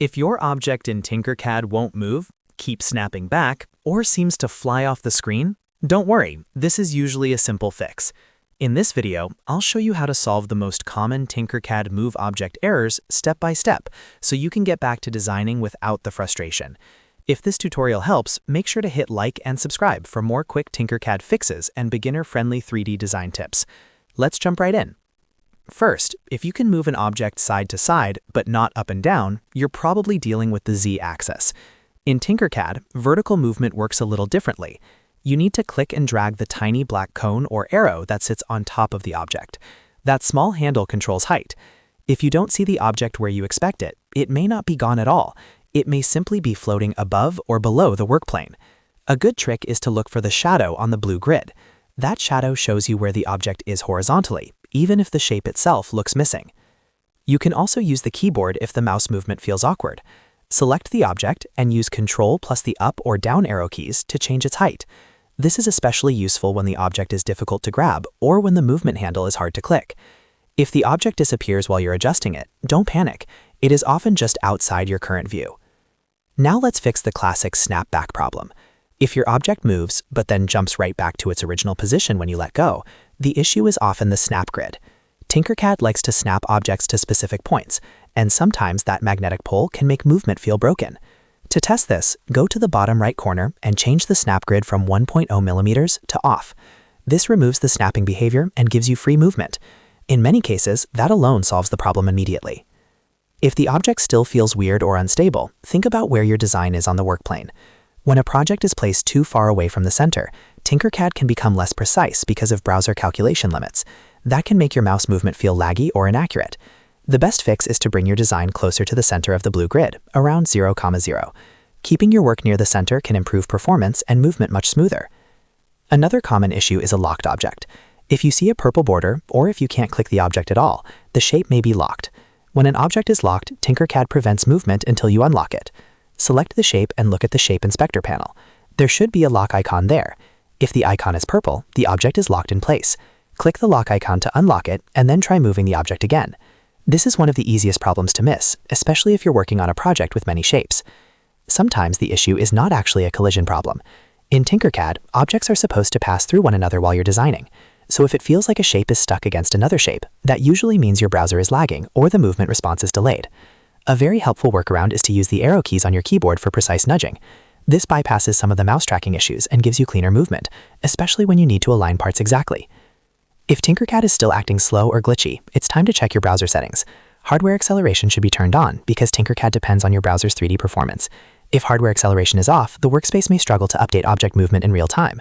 If your object in Tinkercad won't move, keeps snapping back, or seems to fly off the screen, don't worry, this is usually a simple fix. In this video, I'll show you how to solve the most common Tinkercad move object errors step by step, so you can get back to designing without the frustration. If this tutorial helps, make sure to hit like and subscribe for more quick Tinkercad fixes and beginner-friendly 3D design tips. Let's jump right in. First, if you can move an object side to side, but not up and down, you're probably dealing with the Z-axis. In Tinkercad, vertical movement works a little differently. You need to click and drag the tiny black cone or arrow that sits on top of the object. That small handle controls height. If you don't see the object where you expect it, it may not be gone at all. It may simply be floating above or below the work plane. A good trick is to look for the shadow on the blue grid. That shadow shows you where the object is horizontally, even if the shape itself looks missing. You can also use the keyboard if the mouse movement feels awkward. Select the object and use Ctrl plus the up or down arrow keys to change its height. This is especially useful when the object is difficult to grab or when the movement handle is hard to click. If the object disappears while you're adjusting it, don't panic. It is often just outside your current view. Now let's fix the classic snap back problem. If your object moves, but then jumps right back to its original position when you let go, the issue is often the snap grid. Tinkercad likes to snap objects to specific points, and sometimes that magnetic pole can make movement feel broken. To test this, go to the bottom right corner and change the snap grid from 1.0 millimeters to off. This removes the snapping behavior and gives you free movement. In many cases, that alone solves the problem immediately. If the object still feels weird or unstable, think about where your design is on the work plane. When a project is placed too far away from the center, Tinkercad can become less precise because of browser calculation limits. That can make your mouse movement feel laggy or inaccurate. The best fix is to bring your design closer to the center of the blue grid, around 0,0. Keeping your work near the center can improve performance and movement much smoother. Another common issue is a locked object. If you see a purple border, or if you can't click the object at all, the shape may be locked. When an object is locked, Tinkercad prevents movement until you unlock it. Select the shape and look at the Shape Inspector panel. There should be a lock icon there. If the icon is purple, the object is locked in place. Click the lock icon to unlock it, and then try moving the object again. This is one of the easiest problems to miss, especially if you're working on a project with many shapes. Sometimes the issue is not actually a collision problem. In Tinkercad, objects are supposed to pass through one another while you're designing. So if it feels like a shape is stuck against another shape, that usually means your browser is lagging or the movement response is delayed. A very helpful workaround is to use the arrow keys on your keyboard for precise nudging. This bypasses some of the mouse tracking issues and gives you cleaner movement, especially when you need to align parts exactly. If Tinkercad is still acting slow or glitchy, it's time to check your browser settings. Hardware acceleration should be turned on because Tinkercad depends on your browser's 3D performance. If hardware acceleration is off, the workspace may struggle to update object movement in real time.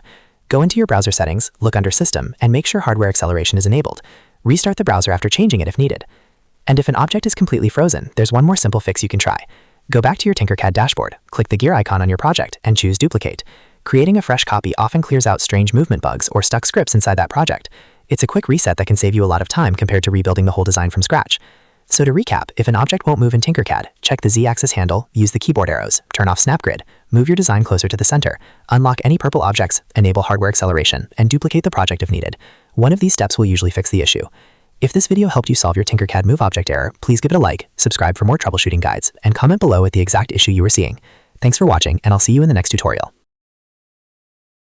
Go into your browser settings, look under System, and make sure hardware acceleration is enabled. Restart the browser after changing it if needed. And if an object is completely frozen, there's one more simple fix you can try. Go back to your Tinkercad dashboard, click the gear icon on your project, and choose Duplicate. Creating a fresh copy often clears out strange movement bugs or stuck scripts inside that project. It's a quick reset that can save you a lot of time compared to rebuilding the whole design from scratch. So to recap, if an object won't move in Tinkercad, check the Z-axis handle, use the keyboard arrows, turn off snap grid, move your design closer to the center, unlock any purple objects, enable hardware acceleration, and duplicate the project if needed. One of these steps will usually fix the issue. If this video helped you solve your Tinkercad move object error, please give it a like, subscribe for more troubleshooting guides, and comment below with the exact issue you were seeing. Thanks for watching, and I'll see you in the next tutorial.